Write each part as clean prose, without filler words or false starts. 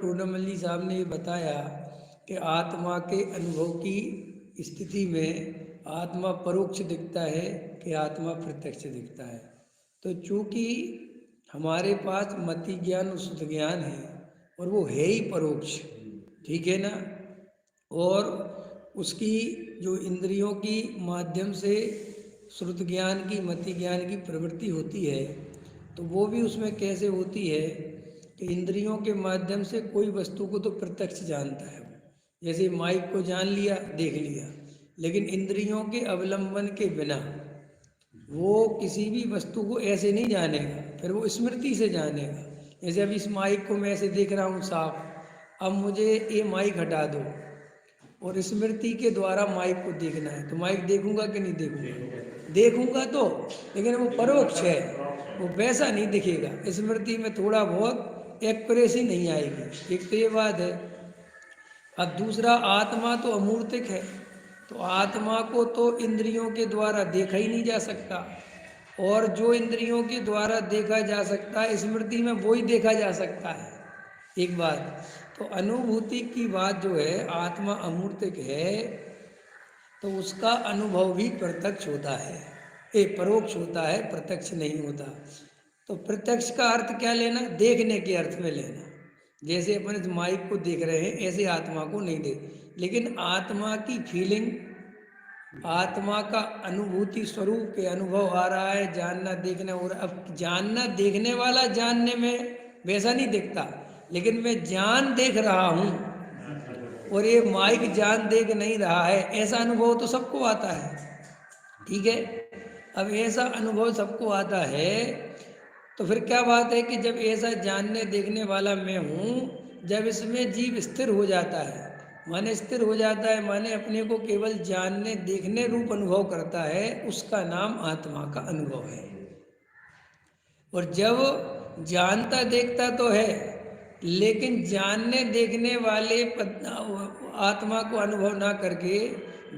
पूनमल्ली साहब ने ये बताया कि आत्मा के अनुभव की स्थिति में आत्मा परोक्ष दिखता है कि आत्मा प्रत्यक्ष दिखता है। तो चूंकि हमारे पास मति ज्ञान और शुद्ध ज्ञान है और वो है ही परोक्ष, ठीक है ना। और उसकी जो इंद्रियों की माध्यम से श्रुत ज्ञान की मति ज्ञान की प्रवृत्ति होती है, तो वो भी उसमें कैसे होती है कि इंद्रियों के माध्यम से कोई वस्तु को तो प्रत्यक्ष जानता है। जैसे माइक को जान लिया, देख लिया, लेकिन इंद्रियों के अवलंबन के बिना वो किसी भी वस्तु को ऐसे नहीं जानेगा, फिर वो स्मृति से जानेगा। जैसे अभी इस माइक को मैं ऐसे देख रहा हूँ साफ, अब मुझे ये माइक हटा दो और स्मृति के द्वारा माइक को देखना है, तो माइक देखूंगा कि नहीं देखूंगा? देखूंगा तो, लेकिन वो परोक्ष है, वो वैसा नहीं दिखेगा। स्मृति में थोड़ा बहुत एक्यूरेसी नहीं आएगी, एक तो ये बात है। अब दूसरा, आत्मा तो अमूर्तिक है, तो आत्मा को तो इंद्रियों के द्वारा देखा ही नहीं जा सकता, और जो इंद्रियों के द्वारा देखा जा सकता है स्मृति में वो ही देखा जा सकता है। एक बात तो अनुभूति की बात जो है, आत्मा अमूर्तिक है तो उसका अनुभव भी प्रत्यक्ष होता है, परोक्ष होता है, प्रत्यक्ष नहीं होता। तो प्रत्यक्ष का अर्थ क्या लेना? देखने के अर्थ में लेना। जैसे अपन इस माइक को देख रहे हैं, ऐसे आत्मा को नहीं देख, लेकिन आत्मा की फीलिंग, आत्मा का अनुभूति स्वरूप के अनुभव आ रहा है, जानना देखना हो रहा है। अब जानना देखने वाला जानने में वैसा नहीं दिखता, लेकिन मैं जान देख रहा हूँ और ये माइक जान देख नहीं रहा है, ऐसा अनुभव तो सबको आता है, ठीक है। अब ऐसा अनुभव सबको आता है, तो फिर क्या बात है कि जब ऐसा जानने देखने वाला मैं हूँ, जब इसमें जीव स्थिर हो जाता है, माने स्थिर हो जाता है, माने अपने को केवल जानने देखने रूप अनुभव करता है, उसका नाम आत्मा का अनुभव है। और जब जानता देखता तो है, लेकिन जानने देखने वाले आत्मा को अनुभव ना करके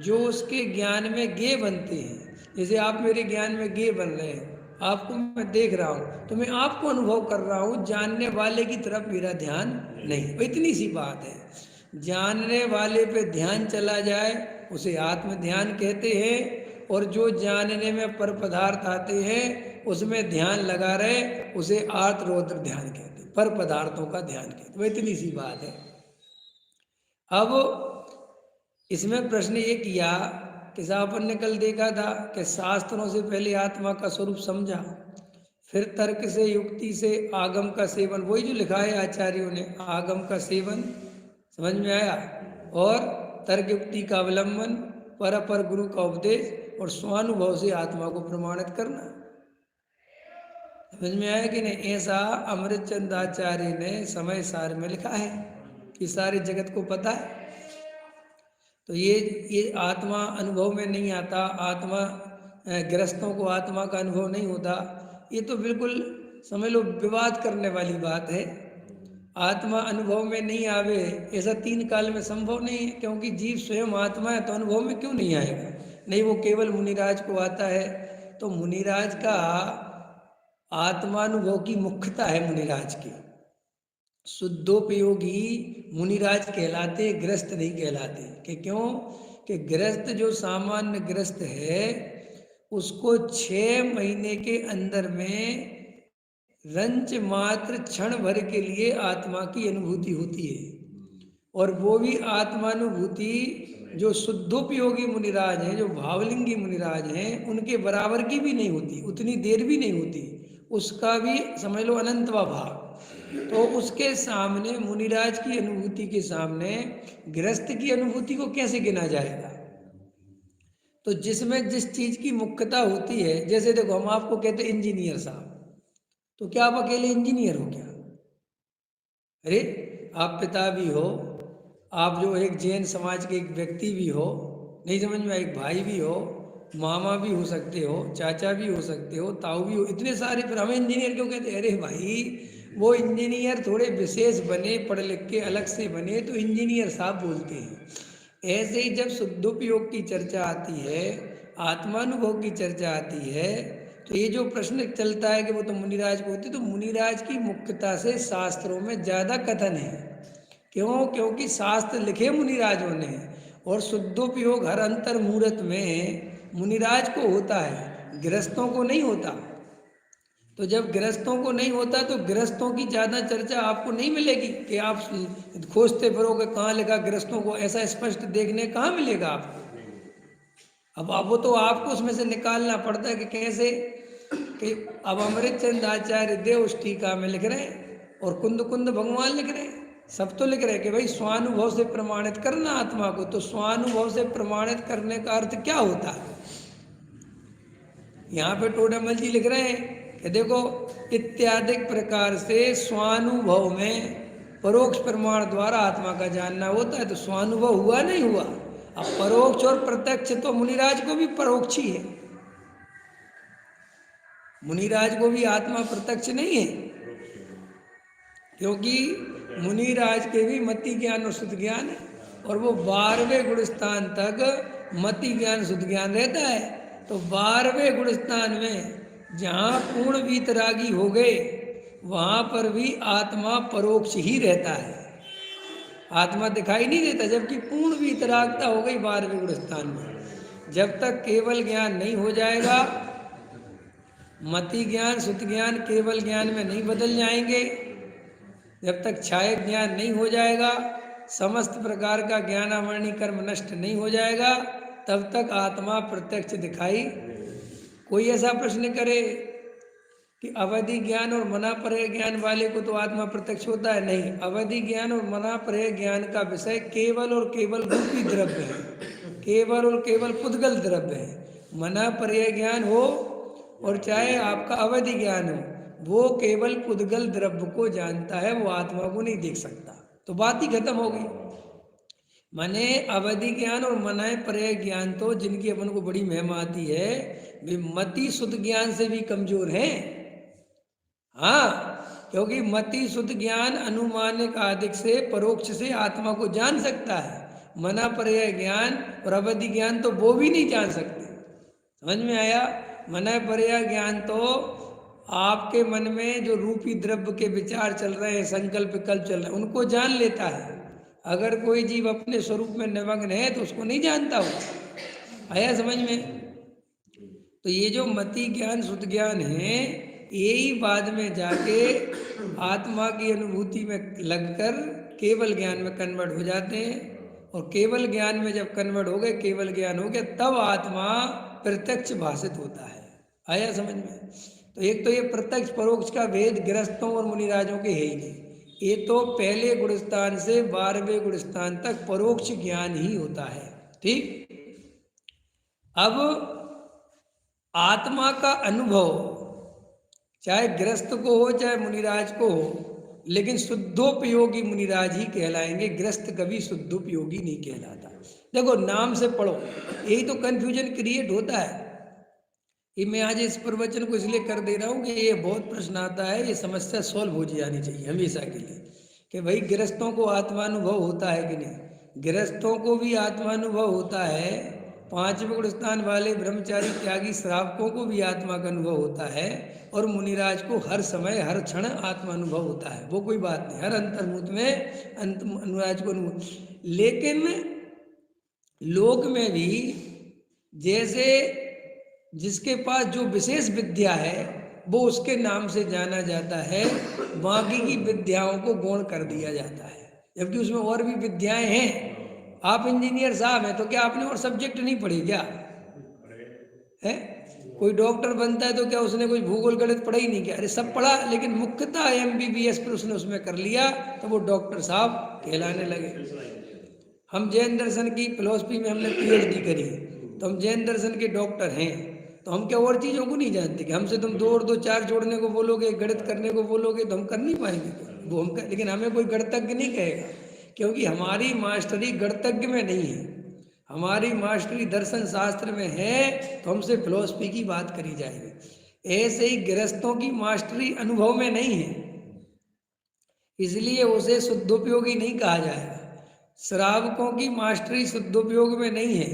जो उसके ज्ञान में गे बनते हैं, जैसे आप मेरे ज्ञान में गे बन रहे हैं, आपको मैं देख रहा हूँ तो मैं आपको अनुभव कर रहा हूँ, जानने वाले की तरफ मेरा ध्यान नहीं। इतनी सी बात है। जानने वाले पे ध्यान चला जाए उसे आत्म ध्यान कहते हैं, और जो जानने में पर पदार्थ आते हैं उसमें ध्यान लगा रहे उसे आर्त रौद्र ध्यान कहते हैं, पर पदार्थों का ध्यान कहते हैं। इतनी सी बात है। अब इसमें प्रश्न ये किया कि अपन ने कल देखा था कि शास्त्रों से पहले आत्मा का स्वरूप समझा, फिर तर्क से युक्ति से आगम का सेवन, वही जो लिखा है आचार्यों ने, आगम का सेवन समझ में आया, और तर्क युक्ति का अवलंबन, पर अपर गुरु का उपदेश, और स्वानुभव से आत्मा को प्रमाणित करना। समझ में आया कि नहीं? ऐसा अमृतचंद आचार्य ने समय सार में लिखा है कि सारे जगत को पता है। तो ये आत्मा अनुभव में नहीं आता, आत्मा गृहस्थों को आत्मा का अनुभव नहीं होता, ये तो बिल्कुल समझ लो विवाद करने वाली बात है। आत्मा अनुभव में नहीं आवे ऐसा तीन काल में संभव नहीं है, क्योंकि जीव स्वयं आत्मा है, तो अनुभव में क्यों नहीं आएगा? नहीं, वो केवल मुनिराज को आता है। तो मुनिराज का आत्मानुभव की मुख्यता है, मुनिराज की। शुद्धोपयोगी मुनिराज कहलाते, गृहस्थ नहीं कहलाते। कि क्यों? कि गृहस्थ जो सामान्य गृहस्थ है उसको 6 महीने के अंदर में रंच मात्र क्षण भर के लिए आत्मा की अनुभूति होती है, और वो भी आत्मानुभूति जो शुद्धोपयोगी मुनिराज हैं, जो भावलिंगी मुनिराज हैं, उनके बराबर की भी नहीं होती, उतनी देर भी नहीं होती, उसका भी समझ लो अनंतवा भाग। तो उसके सामने, मुनिराज की अनुभूति के सामने गृहस्थ की अनुभूति को कैसे गिना जाएगा? तो जिसमें जिस चीज की मुख्यता होती है, जैसे देखो हम आपको कहते हैं इंजीनियर साहब, तो क्या आप अकेले इंजीनियर हो क्या? अरे आप पिता भी हो, आप जो एक जैन समाज के एक व्यक्ति भी हो, नहीं समझ में, एक भाई भी हो, मामा भी हो सकते हो, चाचा भी हो सकते हो, ताऊ भी हो, इतने सारे। फिर हमें इंजीनियर क्यों कहते हैं? अरे भाई वो इंजीनियर थोड़े विशेष बने, पढ़ लिख के अलग से बने, तो इंजीनियर साहब बोलते हैं। ऐसे ही जब शुद्धोपयोग की चर्चा आती है, आत्मानुभव की चर्चा आती है, तो ये जो प्रश्न चलता है कि वो तो मुनिराज को होती, तो मुनिराज की मुख्यता से शास्त्रों में ज़्यादा कथन है। क्यों? क्योंकि शास्त्र लिखे मुनिराजों ने, और शुद्धोपयोग हर अंतर मुहूर्त में मुनिराज को होता है, गृहस्थों को नहीं होता। तो जब गृहस्थों को नहीं होता तो गृहस्थों की ज़्यादा चर्चा आपको नहीं मिलेगी कि आप खोजते फिरोगे कहाँ लिखा गृहस्थों को, ऐसा स्पष्ट देखने कहाँ मिलेगा आपको। अब वो तो आपको उसमें से निकालना पड़ता है कि कैसे, कि अब अमृत चंद आचार्य देव उस टीका में लिख रहे हैं और कुंद कुंद भगवान लिख रहे हैं, सब तो लिख रहे हैं कि भाई स्वानुभव से प्रमाणित करना आत्मा को। तो स्वानुभव से प्रमाणित करने का अर्थ क्या होता है? यहाँ पे टोडामल जी लिख रहे हैं कि देखो, इत्यादि प्रकार से स्वानुभव में परोक्ष प्रमाण द्वारा आत्मा का जानना होता है। तो स्वानुभव हुआ नहीं हुआ? अब परोक्ष और प्रत्यक्ष तो मुनिराज को भी परोक्ष ही है, मुनिराज को भी आत्मा प्रत्यक्ष नहीं है, क्योंकि मुनिराज के भी मति ज्ञान और शुद्ध ज्ञान है, और वो 12वें गुण स्थान तक मति ज्ञान शुद्ध ज्ञान रहता है। तो 12वें गुण स्थान में जहाँ पूर्ण वीतरागी हो गए, वहाँ पर भी आत्मा परोक्ष ही रहता है, आत्मा दिखाई नहीं देता, जबकि पूर्ण वीतरागता हो गई 12वें गुण स्थान में। जब तक केवल ज्ञान नहीं हो जाएगा, मति ज्ञान शुद्ध ज्ञान केवल ज्ञान में नहीं बदल जाएंगे, जब तक छायक ज्ञान नहीं हो जाएगा, समस्त प्रकार का ज्ञानावरणी कर्म नष्ट नहीं हो जाएगा, तब तक आत्मा प्रत्यक्ष दिखाई। कोई ऐसा प्रश्न करे कि अवधि ज्ञान और मनापरय ज्ञान वाले को तो आत्मा प्रत्यक्ष होता है? नहीं, अवधि ज्ञान और मनापरय ज्ञान का विषय केवल और केवल रूपी द्रव्य है, केवल और केवल पुद्गल द्रव्य है। मनापरय ज्ञान हो और चाहे आपका अवधि ज्ञान हो, वो केवल पुद्गल द्रव्य को जानता है, वो आत्मा को नहीं देख सकता। तो बात ही खत्म हो गई। माने अवधि ज्ञान और मनाए पर्याय ज्ञान तो जिनकी अपन को बड़ी महिमा आती है, वे मति शुद्ध ज्ञान से भी कमजोर हैं। हाँ, क्योंकि मति शुद्ध ज्ञान अनुमानिक आदिक से परोक्ष से आत्मा को जान सकता है, मना पर्याय ज्ञान और अवधि ज्ञान तो वो भी नहीं जान सकते। समझ में आया? मना पर्याय ज्ञान तो आपके मन में जो रूपी द्रव्य के विचार चल रहे हैं, संकल्प विकल्प चल रहे हैं, उनको जान लेता है। अगर कोई जीव अपने स्वरूप में निमग्न है तो उसको नहीं जानता हो। आया समझ में? तो ये जो मति ज्ञान शुद्ध ज्ञान है, यही बाद में जाके आत्मा की अनुभूति में लगकर केवल ज्ञान में कन्वर्ट हो जाते हैं, और केवल ज्ञान में जब कन्वर्ट हो गए, केवल ज्ञान हो गया, तब आत्मा प्रत्यक्ष भाषित होता है। आया समझ में? तो एक तो ये प्रत्यक्ष परोक्ष का भेद गृहस्थों और मुनिराजों के है ही नहीं। ये तो पहले गुणस्थान से 12वें गुणस्थान तक परोक्ष ज्ञान ही होता है। ठीक, अब आत्मा का अनुभव चाहे गृहस्थ को हो चाहे मुनिराज को हो, लेकिन शुद्धोपयोगी मुनिराज ही कहलाएंगे, गृहस्थ कभी शुद्धोपयोगी नहीं कहलाता। देखो, नाम से पढ़ो, यही तो कंफ्यूजन क्रिएट होता है। ये मैं आज इस प्रवचन को इसलिए कर दे रहा हूँ कि ये बहुत प्रश्न आता है, ये समस्या सॉल्व हो जानी चाहिए हमेशा के लिए, कि भाई गृहस्थों को आत्मानुभव होता है कि नहीं। गृहस्थों को भी आत्मानुभव होता है, 5वें गुण स्थान वाले ब्रह्मचारी त्यागी श्रावकों को भी आत्मा का अनुभव होता है, और मुनिराज को हर समय हर क्षण आत्मानुभव होता है। वो कोई बात नहीं, हर अंतर्मुहूर्त में अनुराज को अनुभव। लेकिन लोक में भी जैसे जिसके पास जो विशेष विद्या है वो उसके नाम से जाना जाता है, बाकी की विद्याओं को गौण कर दिया जाता है, जबकि उसमें और भी विद्याएं हैं। आप इंजीनियर साहब हैं तो क्या आपने और सब्जेक्ट नहीं पढ़े क्या? है कोई डॉक्टर बनता है तो क्या उसने कोई भूगोल गणित पढ़ा ही नहीं क्या? अरे सब पढ़ा, लेकिन मुख्यतः MBBS पर उसने उसमें कर लिया तो वो डॉक्टर साहब कहलाने लगे। हम जैन दर्शन की फिलॉसफी में हमने PhD करी, तो हम जैन दर्शन के डॉक्टर हैं, तो हम क्या और चीज़ों को नहीं जानते कि हमसे तुम 2 और 2 4 जोड़ने को बोलोगे, गणित करने को बोलोगे तो हम कर नहीं पाएंगे वो हम कर, लेकिन हमें कोई गणितज्ञ नहीं कहेगा, क्योंकि हमारी मास्टरी गणितज्ञ में नहीं है, हमारी मास्टरी दर्शन शास्त्र में है, तो हमसे फिलॉसफी की बात करी जाएगी। ऐसे ही गृहस्थों की मास्टरी अनुभव में नहीं है, इसलिए उसे शुद्धोपयोगी नहीं कहा जाएगा। श्रावकों की मास्टरी शुद्धोपयोग में नहीं है,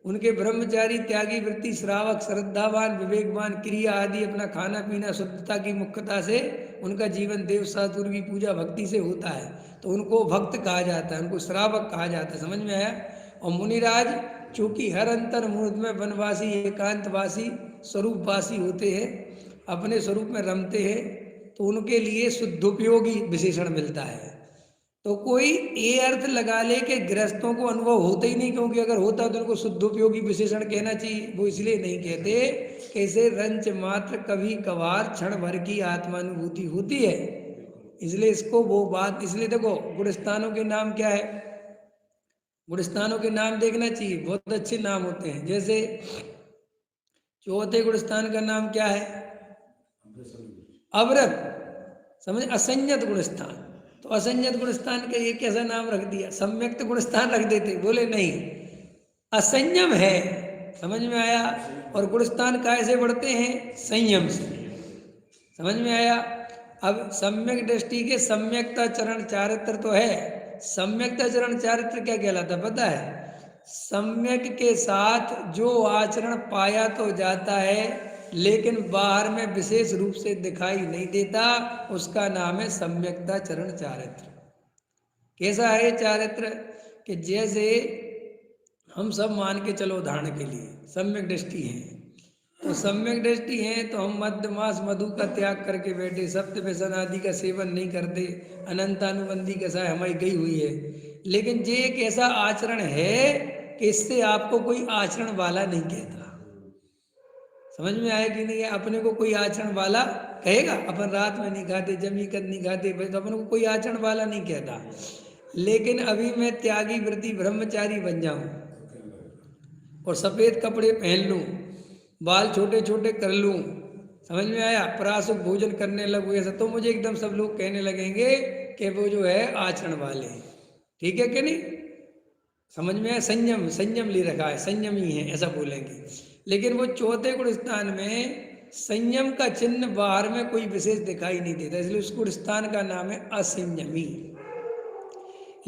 उनके ब्रह्मचारी, त्यागी वृत्ति, श्रावक, श्रद्धावान, विवेकवान, क्रिया आदि अपना खाना पीना शुद्धता की मुख्यता से, उनका जीवन देव शास्त्र की पूजा भक्ति से होता है, तो उनको भक्त कहा जाता है, उनको श्रावक कहा जाता है। समझ में आया? और मुनिराज चूंकि हर अंतर मुहूर्त में वनवासी, एकांतवासी, स्वरूपवासी होते हैं, अपने स्वरूप में रमते हैं, तो उनके लिए शुद्धोपयोगी विशेषण मिलता है। तो कोई ये अर्थ लगा ले कि गृहस्थों को अनुभव होता ही नहीं, क्योंकि अगर होता तो उनको शुद्धोपयोगी विशेषण कहना चाहिए। वो इसलिए नहीं कहते कि इसे रंच मात्र कभी कभार क्षण भर की आत्मानुभूति होती है, इसलिए इसको वो बात, इसलिए देखो गुणस्थानों के नाम क्या है, गुणस्थानों के नाम देखना चाहिए, बहुत अच्छे नाम होते हैं। जैसे चौथे गुणस्थान का नाम क्या है? अवरत, समझ, असंयत गुणस्थान। तो असंयत गुणस्थान का ये कैसा नाम रख दिया? सम्यक्त गुणस्थान रख देते, बोले नहीं, असंयम है। समझ में आया? और गुणस्थान कैसे बढ़ते हैं? संयम से। समझ में आया? अब सम्यक दृष्टि के सम्यकता चरण चारित्र तो है। सम्यकता चरण चारित्र क्या कहलाता पता है? सम्यक के साथ जो आचरण पाया तो जाता है, लेकिन बाहर में विशेष रूप से दिखाई नहीं देता, उसका नाम है सम्यकता चरण चारित्र। कैसा है ये चारित्र? कि जैसे हम सब मान के चलो उदाहरण के लिए सम्यक दृष्टि है, तो सम्यक दृष्टि है तो हम मद्य मांस मधु का त्याग करके बैठे, सप्त व्यसन आदि का सेवन नहीं करते, अनंतानुबंधी कसा हमारी गई हुई है। लेकिन ये एक ऐसा आचरण है कि इससे आपको कोई आचरण वाला नहीं कहता। समझ में आया कि नहीं? अपने को कोई आचरण वाला कहेगा? अपन रात में नहीं खाते, जमी कर नहीं खाते, तो अपन को कोई आचरण वाला नहीं कहता। लेकिन अभी मैं त्यागी व्रती ब्रह्मचारी बन जाऊं और सफेद कपड़े पहन लूं, बाल छोटे छोटे कर लूं, समझ में आया, परासुक भोजन करने लगूं, ऐसा तो मुझे एकदम सब लोग कहने लगेंगे कि वो जो है आचरण वाले हैं। ठीक है कि नहीं? समझ में आया? संयम, संयम ले रखा है, संयम ही है, ऐसा बोलेंगे। लेकिन वो चौथे गुण स्थान में संयम का चिन्ह बाहर में कोई विशेष दिखाई नहीं देता, इसलिए उस गुण स्थान का नाम है असंयमी।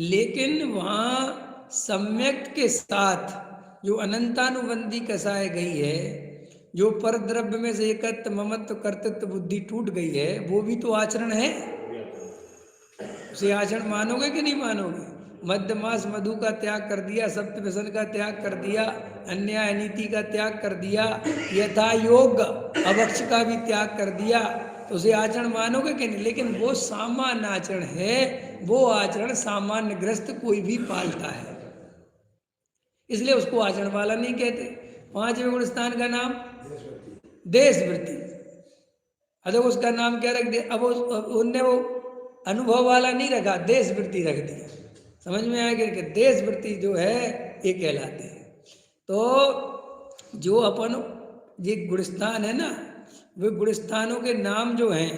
लेकिन वहाँ सम्यक के साथ जो अनंतानुबंधी कसाय गई है, जो पर द्रव्य में से एकत्व ममत्व कर्तृत्व बुद्धि टूट गई है, वो भी तो आचरण है। उसे आचरण मानोगे कि नहीं मानोगे? मद्य मांस मधु का त्याग कर दिया, सप्त व्यसन का त्याग कर दिया, अन्याय अनीति का त्याग कर दिया, यथा योग अभक्ष का भी त्याग कर दिया, तो उसे आचरण मानोगे कि नहीं? लेकिन वो सामान्य आचरण है, वो आचरण सामान्य ग्रस्त कोई भी पालता है, इसलिए उसको आचरण वाला नहीं कहते। पांचवें गुण स्थान का नाम देशवृत्ति। अरे उसका नाम क्या रख दिया? अब उनने वो अनुभव वाला नहीं रखा, देशवृत्ति रख दिया। समझ में आया कि देशवृत्ति जो है ये कहलाते हैं। तो जो अपन ये गुणस्थान है ना, वे गुणस्थानों के नाम जो हैं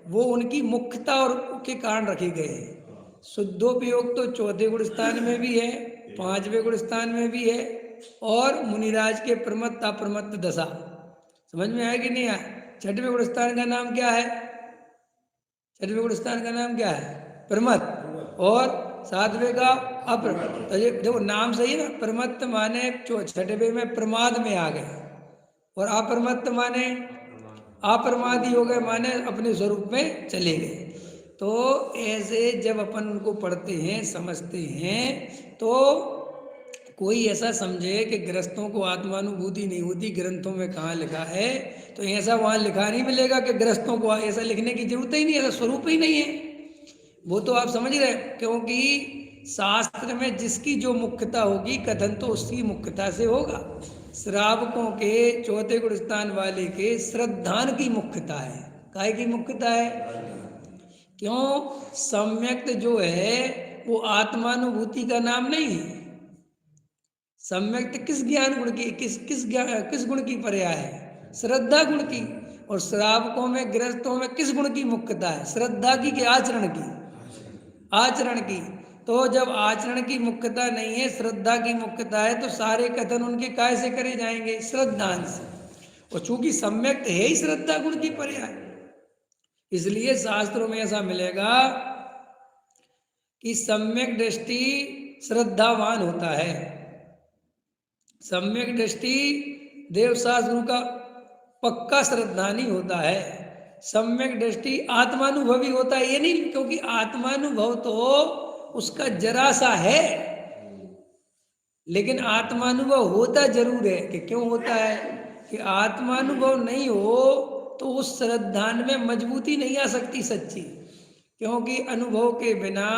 वो उनकी मुख्यता और के कारण रखे गए हैं। शुद्धोपयोग तो चौथे गुणस्थान में भी है, पांचवें गुणस्थान में भी है, और मुनिराज के प्रमत्त अप्रमत्त दशा। समझ में आया कि नहीं आया? छठवें गुणस्थान का नाम क्या है? छठवें गुणस्थान का नाम क्या है? प्रमत्त। और सातवें का अप्रमत्त। तो ये देखो नाम सही है ना, प्रमत्त माने छठवें में प्रमाद में आ गए, और अप्रमत्त माने अप्रमादी हो गए, माने अपने स्वरूप में चले गए। तो ऐसे जब अपन उनको पढ़ते हैं समझते हैं, तो कोई ऐसा समझे कि गृहस्थों को आत्मानुभूति नहीं होती, ग्रंथों में कहाँ लिखा है? तो ऐसा वहाँ लिखा नहीं मिलेगा कि गृहस्थों को ऐसा लिखने की जरूरत ही नहीं, ऐसा स्वरूप ही नहीं है। वो तो आप समझ रहे, क्योंकि शास्त्र में जिसकी जो मुख्यता होगी कथन तो उसकी मुख्यता से होगा। श्रावकों के चौथे गुण स्थान वाले के श्रद्धान की मुख्यता है। काय की मुख्यता है? क्यों? सम्यक्त जो है वो आत्मानुभूति का नाम नहीं है। सम्यक्त किस ज्ञान गुण की, किस गुण की पर्याय है? श्रद्धा गुण की। और श्रावकों में गृहस्थों में किस गुण की मुख्यता है? श्रद्धा की कि आचरण की? आचरण की। तो जब आचरण की मुख्यता नहीं है, श्रद्धा की मुख्यता है, तो सारे कथन उनके काय से करे जाएंगे? श्रद्धांश से। और चूंकि सम्यक्त है ही श्रद्धा गुण की पर्याय, इसलिए शास्त्रों में ऐसा मिलेगा कि सम्यक दृष्टि श्रद्धावान होता है। सम्यक दृष्टि देवशास्त्र गुरु का पक्का श्रद्धानी होता है। सम्यक दृष्टि आत्मानुभवी होता है, ये नहीं, क्योंकि आत्मानुभव तो उसका जरा सा है, लेकिन आत्मानुभव होता जरूर है। कि क्यों होता है? कि आत्मानुभव नहीं हो तो उस श्रद्धान में मजबूती नहीं आ सकती सच्ची, क्योंकि अनुभव के बिना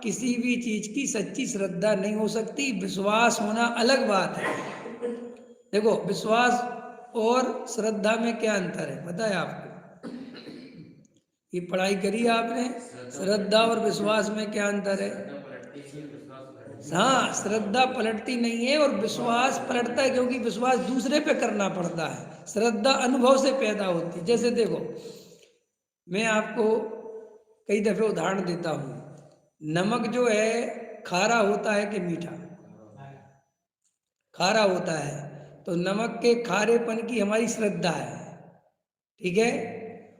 किसी भी चीज की सच्ची श्रद्धा नहीं हो सकती। विश्वास होना अलग बात है। देखो, विश्वास और श्रद्धा में क्या अंतर है पता है आपको? ये पढ़ाई करी है आपने? श्रद्धा और विश्वास में क्या अंतर है? हाँ, श्रद्धा पलटती नहीं है और विश्वास पलटता है, क्योंकि विश्वास दूसरे पे करना पड़ता है। श्रद्धा अनुभव से पैदा होती है। जैसे देखो, मैं आपको कई दफे उदाहरण देता हूँ। नमक जो है खारा होता है कि मीठा? खारा होता है। तो नमक के खारेपन की हमारी श्रद्धा है, ठीक है।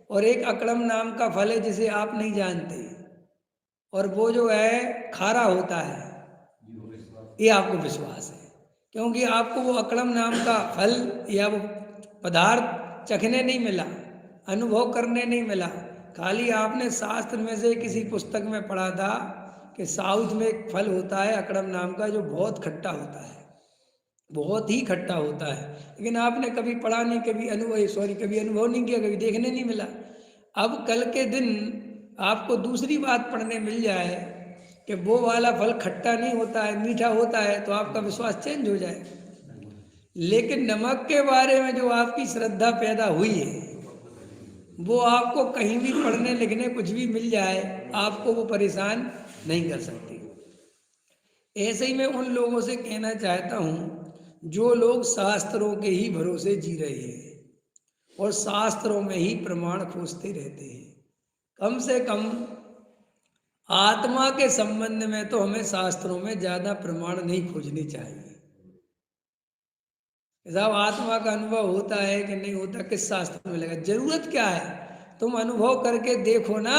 और एक अकड़म नाम का फल है जिसे आप नहीं जानते, और वो जो है खारा होता है, ये आपको विश्वास है, क्योंकि आपको वो अकड़म नाम का फल या वो पदार्थ चखने नहीं मिला, अनुभव करने नहीं मिला। खाली आपने शास्त्र में से किसी पुस्तक में पढ़ा था कि साउथ में एक फल होता है अकड़म नाम का, जो बहुत खट्टा होता है, बहुत ही खट्टा होता है, लेकिन आपने कभी पढ़ा नहीं, कभी अनुभव नहीं किया, कभी देखने नहीं मिला। अब कल के दिन आपको दूसरी बात पढ़ने मिल जाए कि वो वाला फल खट्टा नहीं होता है, मीठा होता है, तो आपका विश्वास चेंज हो जाए। लेकिन नमक के बारे में जो आपकी श्रद्धा पैदा हुई है, वो आपको कहीं भी पढ़ने लिखने कुछ भी मिल जाए, आपको वो परेशान नहीं कर सकती। ऐसे ही मैं उन लोगों से कहना चाहता हूँ जो लोग शास्त्रों के ही भरोसे जी रहे हैं और शास्त्रों में ही प्रमाण खोजते रहते हैं, कम से कम आत्मा के संबंध में तो हमें शास्त्रों में ज्यादा प्रमाण नहीं खोजने चाहिए। साहब, आत्मा का अनुभव होता है कि नहीं होता, किस शास्त्र में लगा? जरूरत क्या है? तुम अनुभव करके देखो ना।